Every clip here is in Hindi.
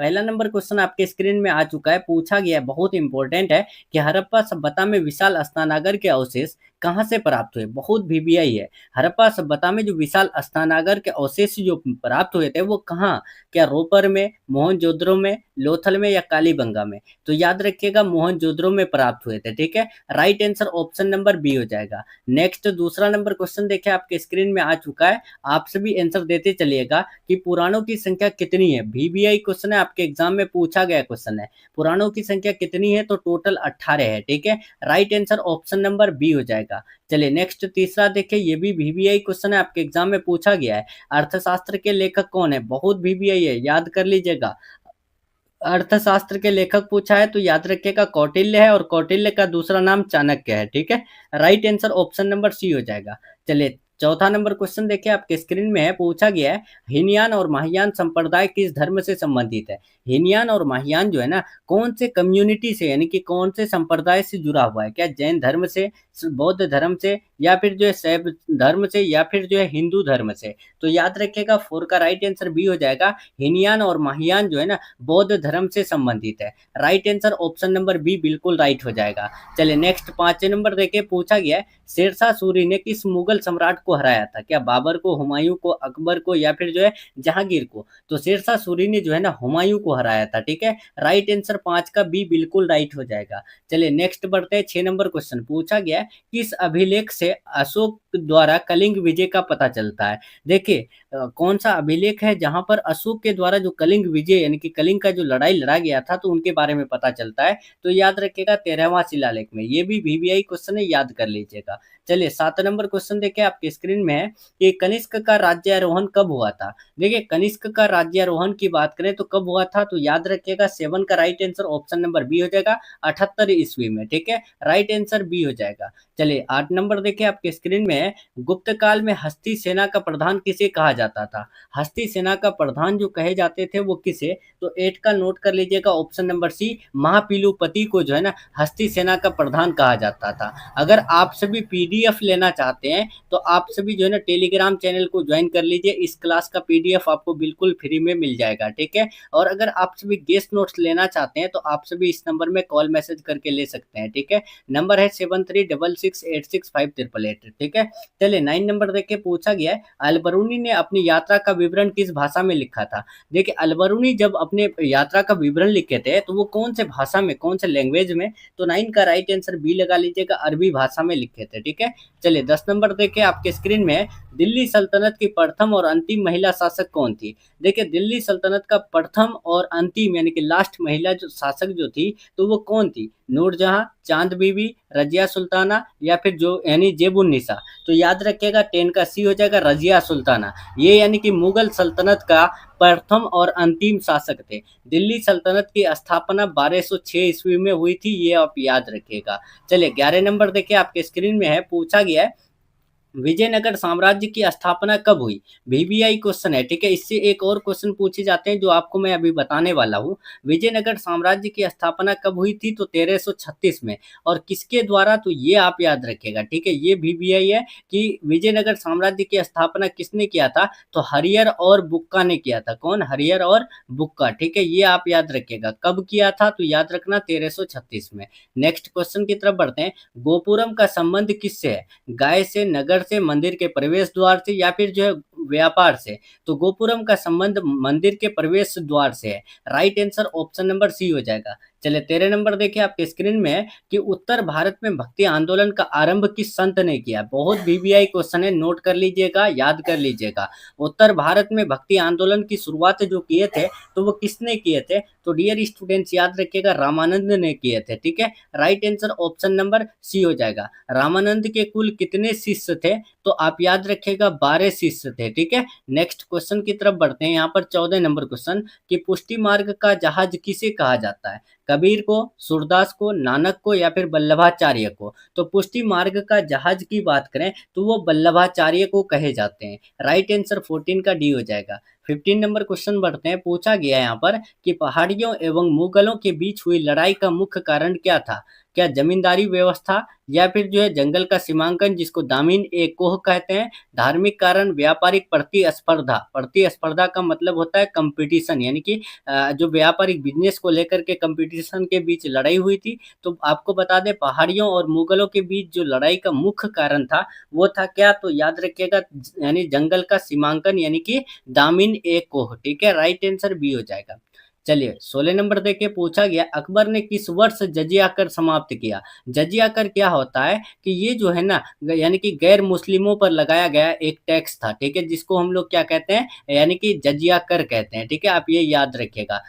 पहला नंबर क्वेश्चन आपके स्क्रीन में आ चुका है। पूछा गया है, बहुत इंपॉर्टेंट है कि हड़प्पा सभ्यता में विशाल स्नानागार के अवशेष कहाँ से प्राप्त हुए। बहुत वीवीआई है। हड़प्पा सभ्यता में जो विशाल स्नानागार के अवशेष जो प्राप्त हुए थे वो कहाँ, क्या रोपर में, मोहनजोदड़ो में, लोथल में या कालीबंगा में। तो याद रखिएगा मोहनजोदड़ो में प्राप्त हुए थे। ठीक है, right answer option number B हो जाएगा। नेक्स्ट दूसरा नंबर क्वेश्चन देखिए आपके स्क्रीन में आ चुका है। आप सभी आंसर देते चलिएगा कि पुराणों की संख्या कितनी है। वीवीआई क्वेश्चन है, आपके एग्जाम में पूछा गया क्वेश्चन है। पुराणों की संख्या कितनी है, तो टोटल 18 है। ठीक है, right answer option number B हो जाएगा। चलिए नेक्स्ट तीसरा देखिए, ये भी वीवीआई क्वेश्चन है, आपके एग्जाम में पूछा गया है। अर्थशास्त्र के लेखक कौन है, बहुत वीवीआई है, याद कर लीजिएगा। अर्थशास्त्र के लेखक पूछा है तो याद रखिएगा कौटिल्य है, और कौटिल्य का दूसरा नाम चाणक्य है। ठीक है, right answer option number C हो जाएगा। चलिए चौथा नंबर क्वेश्चन देखिए आपके स्क्रीन में है। पूछा गया है हीनयान और महायान संप्रदाय किस धर्म से संबंधित है। हीनयान और महायान जो है ना, कौन से कम्युनिटी से यानी कि कौन से संप्रदाय से जुड़ा हुआ है। क्या जैन धर्म से, बौद्ध धर्म से, या फिर जो है शैव धर्म से, या फिर जो है हिंदू धर्म से। तो याद रखिएगा फोर का राइट आंसर बी हो जाएगा। हीनयान और महायान जो है ना, बौद्ध धर्म से संबंधित है। Right answer option number B बिल्कुल राइट हो जाएगा। चलिए नेक्स्ट पांचवें नंबर देखिए, पूछा गया है शेरशाह सूरी ने किस मुगल सम्राट को हराया था। क्या बाबर को, हुमायूं को, अकबर को, या फिर जो है जहांगीर को। तो शेरशाह सूरी ने जो है ना हुमायूं को हराया था। ठीक है, राइट आंसर 5 का बी बिल्कुल राइट हो जाएगा। चलिए नेक्स्ट बढ़ते हैं 6 नंबर क्वेश्चन। पूछा गया है किस अभिलेख से अशोक द्वारा कलिंग विजय का पता चलता है। देखिए कौन सा अभिलेख है जहां पर अशोक के द्वारा जो कलिंग विजय यानी कि कलिंग का जो लड़ाई लड़ा गया था तो उनके बारे में पता चलता है। तो याद रखिएगा 13वां शिलालेख में। ये भी वीवीआई क्वेश्चन है, याद कर लीजिएगा। चलिए 7 नंबर क्वेश्चन देखिए आपके स्क्रीन में है कि कनिष्क का राज्यारोहण कब हुआ था। देखिए कनिष्क का राज्यारोहण की बात करें तो कब हुआ था, तो याद रखिएगा 7 का right answer option number B हो जाएगा, 78 ईस्वी में। ठीक है, राइट आंसर बी हो जाएगा। चलिए 8 नंबर देखिए आपके स्क्रीन में है। गुप्त काल में हस्ती सेना का प्रधान किसे कहा जाता था। हस्ती सेना का प्रधान जो कहे जाते थे वो किसे, तो 8 का नोट कर लीजिएगा ऑप्शन नंबर सी, महापीलुपति को जो है ना हस्ती सेना का प्रधान कहा जाता था। अगर आप सभी पीडीएफ लेना चाहते हैं तो आप सभी जो है ना टेलीग्राम चैनल को ज्वाइन कर लीजिए। इस क्लास का पीडीएफ आपको बिल्कुल फ्री में मिल जाएगा। ठीक है, और अगर आप सभी गेस्ट नोट्स लेना चाहते हैं तो आप सभी इस नंबर में कॉल मैसेज करके ले सकते हैं। ठीक है, नंबर है 7366865888। ठीक है, चलिए 9 नंबर देखिए, पूछा गया है अलबरूनी ने अपनी यात्रा का विवरण किस भाषा में लिखा था। देखिए अलबरूनी जब अपने यात्रा का विवरण लिखे थे तो वो कौन से भाषा में, कौन से लैंग्वेज में, तो 9 का राइट आंसर बी लगा लीजिएगा, अरबी भाषा में लिखे थे। ठीक है, चलिए 10 नंबर देखिए आपके स्क्रीन में, दिल्ली सल्तनत की प्रथम और अंतिम महिला शासक कौन थी। देखिए दिल्ली सल्तनत का प्रथम और अंतिम यानी कि लास्ट महिला जो शासक जो थी तो वो कौन थी, नूरजहां, चांद बीबी, रजिया सुल्ताना, या फिर जो यानी जेबुन्निसा। तो याद रखिएगा 10 का सी हो जाएगा, रजिया सुल्ताना। ये यानी कि मुगल सल्तनत का प्रथम और अंतिम शासक थे। दिल्ली सल्तनत की स्थापना 1206 ईस्वी में हुई थी, ये आप याद रखिएगा। चलिए 11 नंबर देखिए आपके स्क्रीन में है। पूछा गया है विजयनगर साम्राज्य की स्थापना कब हुई। वीवीआई क्वेश्चन है। ठीक है, इससे एक और क्वेश्चन पूछे जाते हैं जो आपको मैं अभी बताने वाला हूँ। विजयनगर साम्राज्य की स्थापना कब हुई थी, तो 1336 में। और किसके द्वारा, तो ये आप याद रखिएगा। ठीक है, ये वीवीआई है कि विजयनगर साम्राज्य की स्थापना किसने किया था, तो हरियर और बुक्का ने किया था। कौन, हरियर और बुक्का। ठीक है, ये आप याद रखिएगा कब किया था, तो याद रखना 1336 में। नेक्स्ट क्वेश्चन की तरफ बढ़ते हैं। गोपुरम का संबंध किससे है, गाय से, नगर से, मंदिर के प्रवेश द्वार से, या फिर जो है व्यापार से। तो गोपुरम का संबंध मंदिर के प्रवेश द्वार से है। Right answer option number C हो जाएगा। चलिए 13 नंबर देखिए आपके स्क्रीन में है कि उत्तर भारत में भक्ति आंदोलन का आरंभ किस संत ने किया। बहुत वीवीआई क्वेश्चन है, नोट कर लीजिएगा, याद कर लीजिएगा। उत्तर भारत में भक्ति आंदोलन की शुरुआत जो किए थे तो वो किसने किए थे, तो डियर स्टूडेंट्स याद रखिएगा रामानंद ने किए थे। ठीक है, right answer option number C हो जाएगा। रामानंद के कुल कितने शिष्य थे, तो आप याद रखिएगा 12 शिष्य थे। ठीक है, नेक्स्ट क्वेश्चन की तरफ बढ़ते हैं। यहाँ पर 14 नंबर क्वेश्चन कि पुष्टि मार्ग का जहाज किसे कहा जाता है, कबीर को, सूरदास को, नानक को, या फिर वल्लभाचार्य को। तो पुष्टि मार्ग का जहाज की बात करें तो वो वल्लभाचार्य को कहे जाते हैं। राइट आंसर 14 का डी हो जाएगा। 15 नंबर क्वेश्चन बढ़ते हैं। पूछा गया है यहाँ पर कि पहाड़ियों एवं मुगलों के बीच हुई लड़ाई का मुख्य कारण क्या था? क्या जमींदारी व्यवस्था, या फिर जो है जंगल का सीमांकन जिसको दामिन ए कोह कहते हैं, धार्मिक कारण, व्यापारिक प्रतिस्पर्धा। प्रतिस्पर्धा का मतलब होता है कंपटीशन, यानी कि जो व्यापारिक बिजनेस को लेकर के कंपटीशन के बीच लड़ाई हुई थी। तो आपको बता दें, पहाड़ियों और मुगलों के बीच जो लड़ाई का मुख्य कारण था वो था क्या? तो याद रखिएगा, यानी जंगल का सीमांकन, यानी कि दामिन ए कोह। ठीक है, राइट आंसर बी हो जाएगा। चलिए 16 नंबर देखिए। पूछा गया अकबर ने किस वर्ष जजिया कर समाप्त किया? जजिया कर क्या होता है कि ये जो है ना, यानी कि गैर मुस्लिमों पर लगाया गया एक टैक्स था। ठीक है, जिसको हम लोग क्या कहते हैं, यानी कि जजिया कर कहते हैं। ठीक है, आप ये याद रखिएगा।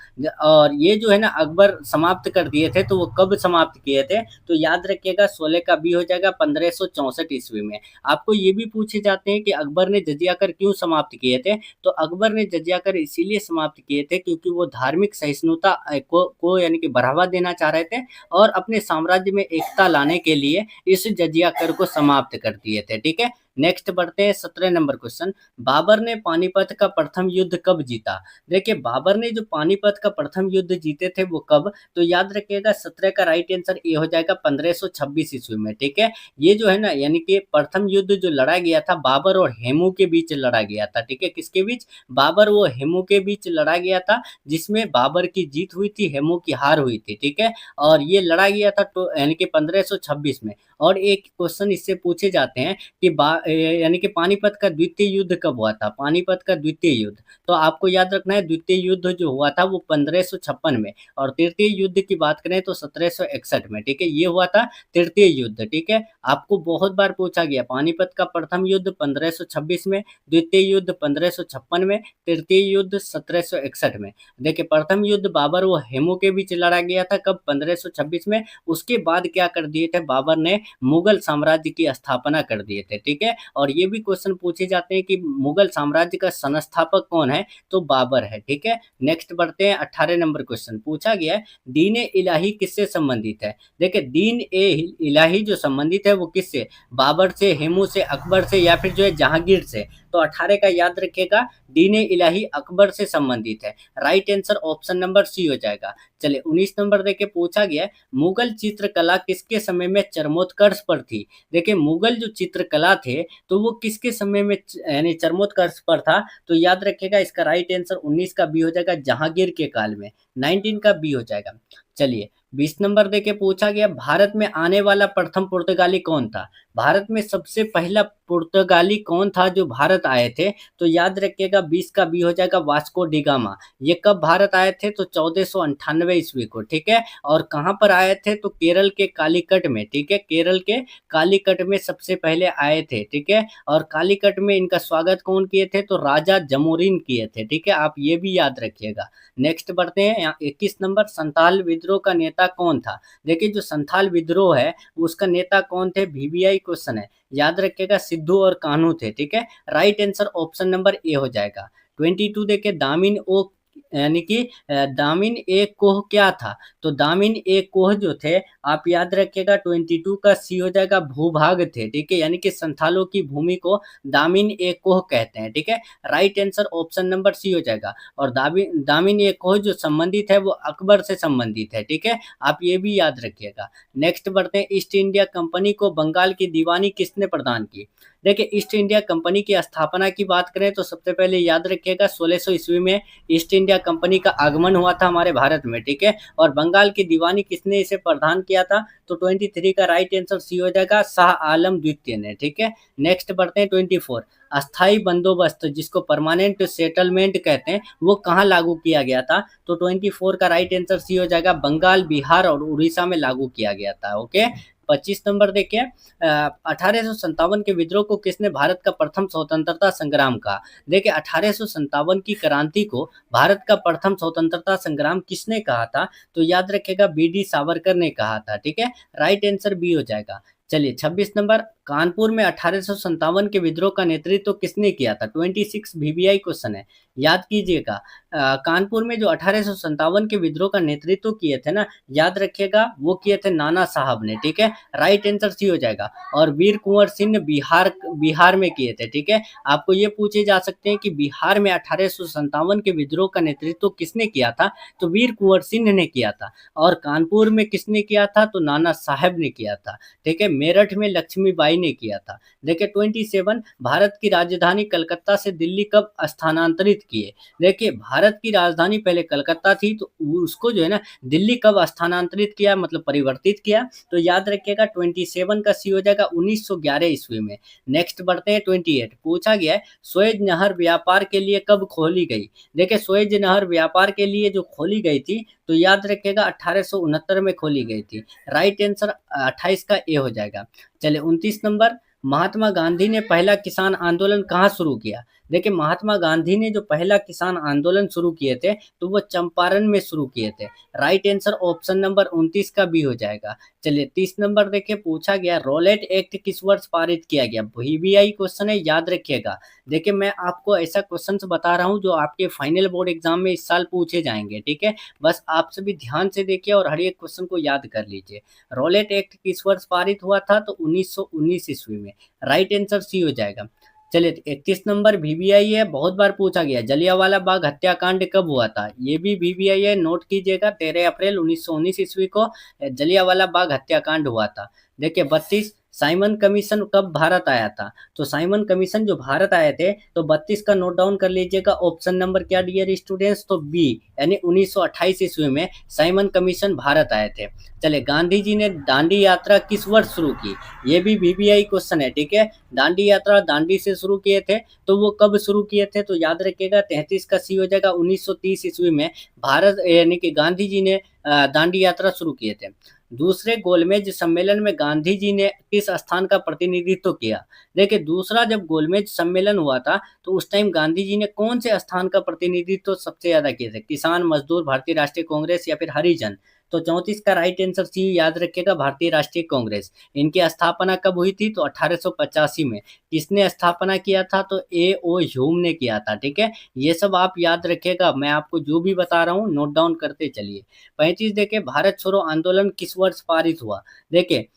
और ये जो है ना अकबर समाप्त कर दिए थे, तो वो कब समाप्त किए थे? तो याद रखिएगा 16 का बी हो जाएगा 1564 ईस्वी में। आपको ये भी पूछे जाते हैं कि अकबर ने जजिया कर क्यों समाप्त किए थे? तो अकबर ने जजिया कर इसीलिए समाप्त किए थे क्योंकि वो धार्मिक सहिष्णुता को यानी कि बढ़ावा देना चाह रहे थे, और अपने साम्राज्य में एकता लाने के लिए इस जजिया कर को समाप्त कर दिए थे। ठीक है, नेक्स्ट बढ़ते हैं 17 नंबर क्वेश्चन। बाबर ने पानीपत का प्रथम युद्ध कब जीता? देखिए, बाबर ने जो पानीपत का प्रथम युद्ध जीते थे वो कब? तो याद रखिएगा 17 का राइट आंसर ए हो जाएगा 1526 ईस्वी में। ठीक है, ये जो है ना, यानी कि प्रथम युद्ध जो लड़ा गया था बाबर और हेमू के बीच लड़ा गया था। ठीक है, किसके बीच? बाबर व हेमू के बीच लड़ा गया था, जिसमें बाबर की जीत हुई थी, हेमू की हार हुई थी। ठीक है, और ये लड़ा गया था तो यानी कि 1526 में। और एक क्वेश्चन इससे पूछे जाते हैं कि यानी कि पानीपत का द्वितीय युद्ध कब हुआ था? पानीपत का द्वितीय युद्ध, तो आपको याद रखना है द्वितीय युद्ध जो हुआ था वो 1556 में, और तृतीय युद्ध की बात करें तो 1761 में। ठीक है, ये हुआ था तृतीय युद्ध। ठीक है, आपको बहुत बार पूछा गया, पानीपत का प्रथम युद्ध 1526 में, द्वितीय युद्ध 1556 में, तृतीय युद्ध 1761 में। देखिए, प्रथम युद्ध बाबर व हेमू के बीच लड़ा गया था कब? 1526 में। उसके बाद क्या कर दिए थे बाबर ने? मुगल साम्राज्य की स्थापना कर दिए थे। ठीक है, और ये भी क्वेश्चन पूछे जाते हैं कि मुगल साम्राज्य का संस्थापक कौन है? तो बाबर है। ठीक है, नेक्स्ट बढ़ते हैं 18 नंबर क्वेश्चन। पूछा गया है दीन ए इलाही किससे संबंधित है? देखिए, दीन ए इलाही जो संबंधित है वो किससे? बाबर से, हेमू से, अकबर से, या फिर जो है जहांगीर से? तो 18 का याद रखिएगा, दीन ए इलाही अकबर से संबंधित है। Right answer option number C हो जाएगा। चलिए 19 नंबर देखिए। पूछा गया है मुगल चित्रकला किसके समय में चरमोत्कर्ष पर थी? देखिए, मुगल जो चित्रकला थे तो वो किसके समय में यानी चरमोत्कर्ष पर था? तो याद रखिएगा, इसका राइट आंसर 19 का बी हो जाएगा, जहांगीर के काल में। 19 का बी हो जाएगा। चलिए 20 नंबर देके। पूछा गया भारत में आने वाला प्रथम पुर्तगाली कौन था? भारत में सबसे पहला पुर्तगाली कौन था जो भारत आए थे? तो याद रखिएगा 20 का बी हो जाएगा, वास्को डी गामा। ये कब भारत आए थे? तो 1498 ईस्वी को। ठीक है, और कहाँ पर आए थे? तो केरल के कालीकट में। ठीक है, केरल के कालीकट में सबसे पहले आए थे। ठीक है, और कालीकट में इनका स्वागत कौन किए थे? तो राजा जमोरिन किए थे। ठीक है, आप ये भी याद रखिएगा। नेक्स्ट बढ़ते हैं यहाँ 21 नंबर। संथाल विद्रोह का नेता कौन था? देखिए, जो संथाल विद्रोह है उसका नेता कौन थे? वीवीआई क्वेश्चन है, याद रखिएगा, सिद्धू और कान्हू थे। ठीक है, right answer option number A हो जाएगा। 22 देखिए। दामिन ओ यानी कि दामिन ए कोह क्या था? तो दामिन ए कोह जो थे, आप याद रखिएगा 22 का सी हो जाएगा, भूभाग थे। ठीक है, यानी कि संथालों की भूमि को दामिन ए कोह कहते हैं। ठीक है, right answer option number C हो जाएगा। और दामिन ए कोह जो संबंधित है वो अकबर से संबंधित है। ठीक है, आप ये भी याद रखिएगा। नेक्स्ट बढ़ते हैं। ईस्ट इंडिया कंपनी को बंगाल की दीवानी किसने प्रदान की? देखिए, ईस्ट इंडिया कंपनी की स्थापना की बात करें तो सबसे पहले याद रखिएगा 1600 ईस्वी में ईस्ट इंडिया कंपनी का आगमन हुआ था हमारे भारत में। ठीक है, और बंगाल की दीवानी किसने इसे प्रदान किया था? तो 23 का राइट आंसर सी हो जाएगा, शाह आलम द्वितीय ने। ठीक है, नेक्स्ट बढ़ते हैं 24। अस्थाई बंदोबस्त जिसको परमानेंट सेटलमेंट कहते हैं वो कहाँ लागू किया गया था? तो 24 का राइट आंसर सी हो जाएगा, बंगाल, बिहार और उड़ीसा में लागू किया गया था। ओके, 25 नंबर देखिए। 1857 के विद्रोह को किसने भारत का प्रथम स्वतंत्रता संग्राम कहा? देखिए, 1857 की क्रांति को भारत का प्रथम स्वतंत्रता संग्राम किसने कहा था? तो याद रखिएगा, बी डी सावरकर ने कहा था। ठीक है, राइट आंसर बी हो जाएगा। चलिए 26 नंबर। कानपुर में 1857 के विद्रोह का नेतृत्व किसने किया था? 26 वीवीआई क्वेश्चन है, याद कीजिएगा। कानपुर में जो 1857 के विद्रोह का नेतृत्व किए थे ना, याद रखिएगा, वो किए थे नाना साहब ने, ठीक है। राइट आंसर सी हो जाएगा। और वीर कुंवर सिंह बिहार बिहार में किए थे, ठीक है। आपको ये पूछे जा सकते हैं कि बिहार में 1857 के विद्रोह का नेतृत्व किसने किया था? तो वीर कुंवर सिंह ने किया था। और कानपुर में किसने किया था? तो नाना साहब ने किया था, ठीक है। मेरठ में लक्ष्मीबाई ने किया था। देखिए 27, भारत की राजधानी कलकत्ता से दिल्ली कब स्थानांतरित किए? देखिए भारत की राजधानी पहले कलकत्ता थी, तो उसको जो है ना दिल्ली कब स्थानांतरित किया, मतलब परिवर्तित किया? तो याद रखिएगा 27 का सी हो जाएगा 1911 ईस्वी में। नेक्स्ट बढ़ते हैं 28, पूछा गया है सुएज नहर व्यापार के लिए कब खोली गई? देखिए सुएज नहर व्यापार के लिए जो खोली गई थी, तो याद रखिएगा 1869 में खोली गई थी। राइट आंसर 28 का ए हो जाएगा। चलिए 29 नंबर, महात्मा गांधी ने पहला किसान आंदोलन कहाँ शुरू किया? देखिए महात्मा गांधी ने जो पहला किसान आंदोलन शुरू किए थे, तो वो चंपारण में शुरू किए थे। राइट आंसर ऑप्शन नंबर 29 का बी हो जाएगा। चलिए 30 नंबर देखिए, पूछा गया रॉलेट एक्ट किस वर्ष पारित किया गया? वीवीआई क्वेश्चन है, याद रखिएगा। देखिए मैं आपको ऐसा क्वेश्चन बता रहा हूँ जो आपके फाइनल बोर्ड एग्जाम में इस साल पूछे जाएंगे, ठीक है। बस आप सभी ध्यान से देखिए और हर एक क्वेश्चन को याद कर लीजिए। रॉलेट एक्ट किस वर्ष पारित हुआ था? तो 1919 ईस्वी में। राइट आंसर सी हो जाएगा। चलिए 31 नंबर वीवीआई है, बहुत बार पूछा गया, जलियांवाला बाग हत्याकांड कब हुआ था? ये भी वीवीआई है, नोट कीजिएगा, 13 अप्रैल 1919 ईस्वी को जलियांवाला बाग हत्याकांड हुआ था। देखिए 32, साइमन कमीशन कब भारत आया था? तो साइमन कमीशन जो भारत आए थे, तो 32 का नोट डाउन कर लीजिएगा। ऑप्शन नंबर क्या डियर स्टूडेंट्स? तो बी, यानी 1928 ईस्वी में साइमन कमीशन भारत आए थे। चले गांधी जी ने दांडी यात्रा किस वर्ष शुरू की? ये भी वीवीआई क्वेश्चन है, ठीक है। दांडी यात्रा दांडी से शुरू किए थे, तो वो कब शुरू किए थे? तो याद रखिएगा 33 का सी हो जाएगा 1930 ईस्वी में भारत यानी कि गांधी जी ने दांडी यात्रा शुरू किए थे। दूसरे गोलमेज सम्मेलन में गांधी जी ने किस स्थान का प्रतिनिधित्व किया? देखिए दूसरा जब गोलमेज सम्मेलन हुआ था, तो उस टाइम गांधी जी ने कौन से स्थान का प्रतिनिधित्व सबसे ज्यादा किए थे? किसान, मजदूर, भारतीय राष्ट्रीय कांग्रेस या फिर हरिजन? तो 34 का राइट आंसर सी, याद रखिएगा, भारतीय राष्ट्रीय कांग्रेस। इनकी स्थापना कब हुई थी? तो 1885 में। किसने स्थापना किया था? तो ए ओ ह्यूम ने किया था, ठीक है। ये सब आप याद रखिएगा, मैं आपको जो भी बता रहा हूँ नोट डाउन करते चलिए। 35 देखिए, भारत छोड़ो आंदोलन किस वर्ष पारित हुआ? देखिए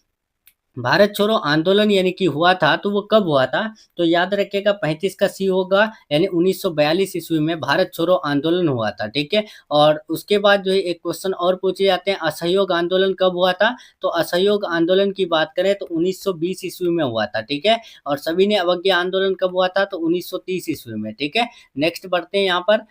भारत छोड़ो आंदोलन यानी कि हुआ था, तो वो कब हुआ था? तो याद रखिएगा 35 का सी होगा, यानी 1942 ईस्वी में भारत छोड़ो आंदोलन हुआ था, ठीक है। और उसके बाद जो है एक क्वेश्चन और पूछे जाते हैं, असहयोग आंदोलन कब हुआ था? तो असहयोग आंदोलन की बात करें तो 1920 ईस्वी में हुआ था, ठीक है। और सभी ने अवज्ञा आंदोलन कब हुआ था? तो 1930 ईस्वी में, ठीक है। नेक्स्ट बढ़ते हैं यहाँ पर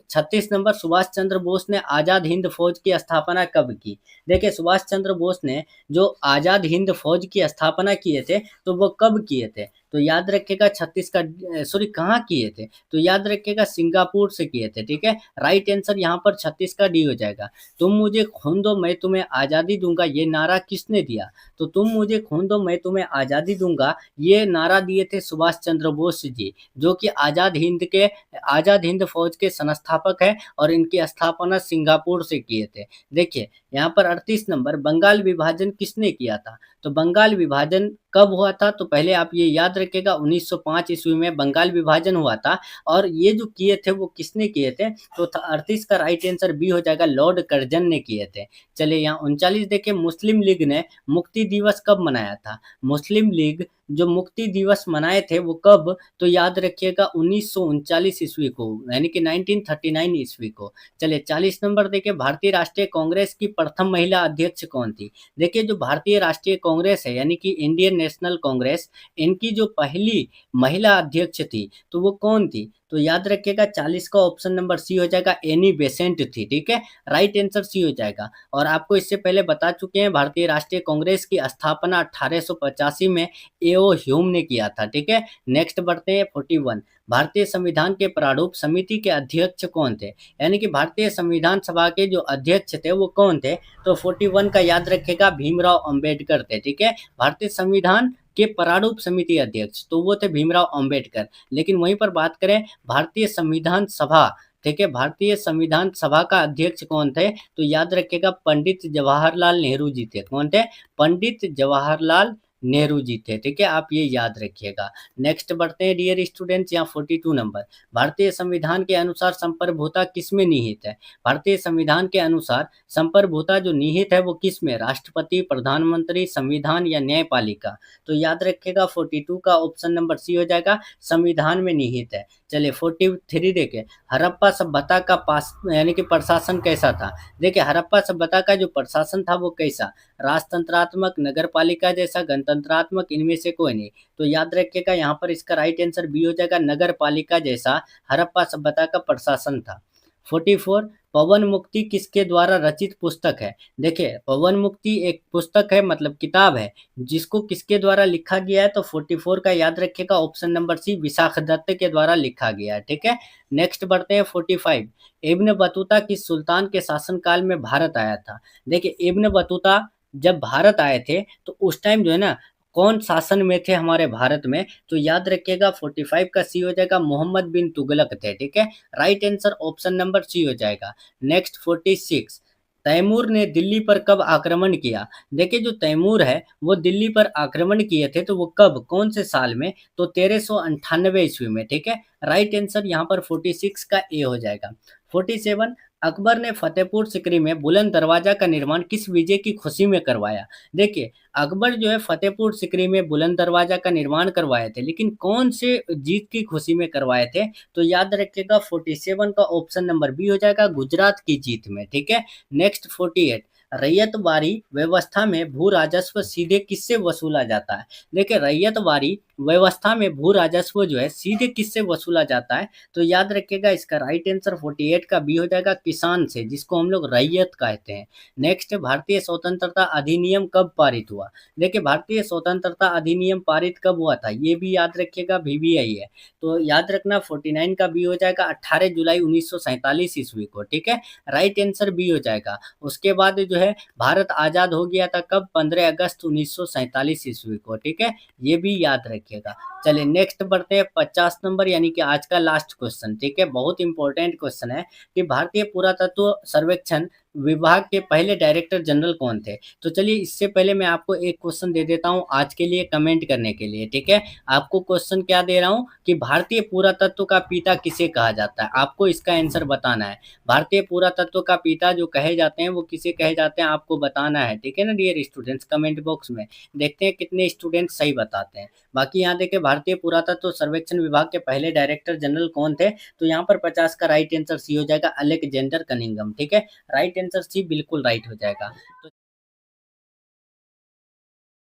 36 नंबर, सुभाष चंद्र बोस ने आजाद हिंद फौज की स्थापना कब की? देखिए सुभाष चंद्र बोस ने जो आजाद हिंद फौज की स्थापना किए थे, तो वो कब किए थे? तो याद रखिएगा 36 का सॉरी कहाँ किए थे? तो याद रखिएगा सिंगापुर से किए थे, ठीक है। राइट आंसर यहाँ पर 36 का डी हो जाएगा। तुम मुझे खून दो मैं तुम्हें आज़ादी दूंगा, ये नारा किसने दिया? तो तुम मुझे खून दो मैं तुम्हें आज़ादी दूंगा, ये नारा दिए थे सुभाष चंद्र बोस जी, जो कि आज़ाद हिंद फौज के संस्थापक है, और इनकी स्थापना सिंगापुर से किए थे। देखिए यहाँ पर 38 नंबर, बंगाल विभाजन किसने किया था? तो बंगाल विभाजन कब हुआ था? तो पहले आप ये याद रखिएगा 1905 ईस्वी में बंगाल विभाजन हुआ था। और ये जो किए थे वो किसने किए थे? तो 38 का राइट आंसर बी हो जाएगा, लॉर्ड कर्जन ने किए थे। चलिए यहाँ 39 देखिए, मुस्लिम लीग ने मुक्ति दिवस कब मनाया था? मुस्लिम लीग जो मुक्ति दिवस मनाए थे वो कब? तो याद रखिएगा 1939 ईस्वी को, यानी कि 1939 ईस्वी को। चलिए 40 नंबर देखिए, भारतीय राष्ट्रीय कांग्रेस की प्रथम महिला अध्यक्ष कौन थी? देखिए जो भारतीय राष्ट्रीय कांग्रेस है, यानी कि इंडियन नेशनल कांग्रेस, इनकी जो पहली महिला अध्यक्ष थी, तो वो कौन थी? तो याद रखिएगा 40 का ऑप्शन नंबर सी हो जाएगा, एनी बेसेंट थी, ठीक है। राइट आंसर सी हो जाएगा। और आपको इससे पहले बता चुके हैं, भारतीय राष्ट्रीय कांग्रेस की स्थापना 1885 में एओ ह्यूम ने किया था, ठीक है। नेक्स्ट बढ़ते हैं 41, भारतीय संविधान के प्रारूप समिति के अध्यक्ष कौन थे? यानी कि भारतीय संविधान सभा के जो अध्यक्ष थे वो कौन थे? तो 41 का याद रखेगा, भीमराव अंबेडकर थे, ठीक है। भारतीय संविधान के प्रारूप समिति अध्यक्ष तो वो थे भीमराव अंबेडकर। लेकिन वहीं पर बात करें भारतीय संविधान सभा, ठीक है, भारतीय संविधान सभा का अध्यक्ष कौन थे? तो याद रखिएगा पंडित जवाहरलाल नेहरू जी थे। कौन थे? पंडित जवाहरलाल नेहरू जी थे, ठीक है? आप ये याद रखिएगा। नेक्स्ट बढ़ते हैं डियर स्टूडेंट्स, यहाँ 42 नंबर। भारतीय संविधान के अनुसार संप्रभुता किसमें निहित है? भारतीय संविधान के अनुसार संप्रभुता जो निहित है वो किसमें? राष्ट्रपति, प्रधानमंत्री, संविधान या न्यायपालिका? तो याद रखिएगा 42 का ऑप्शन नंबर सी हो जाएगा, संविधान में निहित है। चलिए 43 देखें, हड़प्पा सभ्यता का पास यानी कि प्रशासन कैसा था? देखिए हड़प्पा सभ्यता का जो प्रशासन था वो कैसा? राजतंत्रात्मक, नगरपालिका जैसा, गणतंत्रात्मक, इनमें से कोई नहीं। तो याद रखिएगा यहाँ पर इसका राइट आंसर बी हो जाएगा, नगरपालिका जैसा हड़प्पा सभ्यता का प्रशासन था। 44 पवन मुक्ति किसके द्वारा रचित पुस्तक है? देखिए पवन मुक्ति एक पुस्तक है, मतलब किताब है, जिसको किसके द्वारा लिखा गया है? तो 44 का याद रखिएगा option number C, Vishakh Datta के द्वारा लिखा गया है, ठीक है? नेक्स्ट बढ़ते हैं 45, इब्न बतूता किस सुल्तान के शासनकाल में भारत आया था? देखिए इब्न बतूता जब भारत आए थे तो उस टाइम जो है ना, कौन शासन में थे हमारे भारत में? तो याद रखिएगा 45 का सी हो जाएगा, मोहम्मद बिन तुगलक थे, ठीक है? Right answer option number C हो जाएगा। नेक्स्ट 46, तैमूर ने दिल्ली पर कब आक्रमण किया? देखिए जो तैमूर है वो दिल्ली पर आक्रमण किए थे, तो वो कब, कौन से साल में? तो 1398 ईस्वी में, ठीक है? राइट आंसर यहाँ पर 46 का ए हो जाएगा। 47, अकबर ने फतेहपुर सीकरी में बुलंद दरवाजा का निर्माण किस विजय की खुशी में करवाया? देखिए अकबर जो है फतेहपुर सीकरी में बुलंद दरवाजा का निर्माण करवाए थे, लेकिन कौन से जीत की खुशी में करवाए थे? तो याद रखिएगा 47 का ऑप्शन नंबर बी हो जाएगा, गुजरात की जीत में, ठीक है? नेक्स्ट 48, रैयतवाड़ी व्यवस्था में भू राजस्व सीधे किससे वसूला जाता है? देखिए रैयतवाड़ी व्यवस्था में भू राजस्व जो है सीधे किससे वसूला जाता है? तो याद रखिएगा इसका राइट आंसर 48 का बी हो जाएगा, किसान से, जिसको हम लोग रैयत कहते हैं। नेक्स्ट, भारतीय स्वतंत्रता अधिनियम कब पारित हुआ? देखिए भारतीय स्वतंत्रता अधिनियम पारित कब हुआ था? ये भी याद रखिएगा, वीवीआई है। तो याद रखना 49 का बी हो जाएगा, 18 जुलाई 1947 ईस्वी को, ठीक है? राइट आंसर बी हो जाएगा। उसके बाद जो है भारत आज़ाद हो गया था कब? 15 अगस्त 1947 ईस्वी को, ठीक है? ये भी याद रखिएगा। चलिए नेक्स्ट बढ़ते हैं 50 नंबर, यानी कि आज का लास्ट क्वेश्चन, ठीक है? बहुत इंपॉर्टेंट क्वेश्चन है कि भारतीय पुरातत्व सर्वेक्षण विभाग के पहले डायरेक्टर जनरल कौन थे? तो चलिए इससे पहले मैं आपको एक क्वेश्चन दे देता हूँ आज के लिए कमेंट करने के लिए, ठीक है? आपको क्वेश्चन क्या दे रहा हूँ कि भारतीय पुरातत्व का पिता किसे कहा जाता है? आपको इसका आंसर बताना है। भारतीय पुरातत्व का पिता जो कहे जाते हैं वो किसे कहे जाते हैं, आपको बताना है, ठीक है ना डियर स्टूडेंट्स? कमेंट बॉक्स में देखते हैं कितने स्टूडेंट सही बताते हैं। बाकी यहाँ देखिए भारतीय पुरातत्व सर्वेक्षण विभाग के पहले डायरेक्टर जनरल कौन थे? तो यहाँ पर 50 का राइट आंसर सी हो जाएगा, अलेक्जेंडर कनिंघम, ठीक है? राइट आंसर सी बिल्कुल राइट हो जाएगा। तो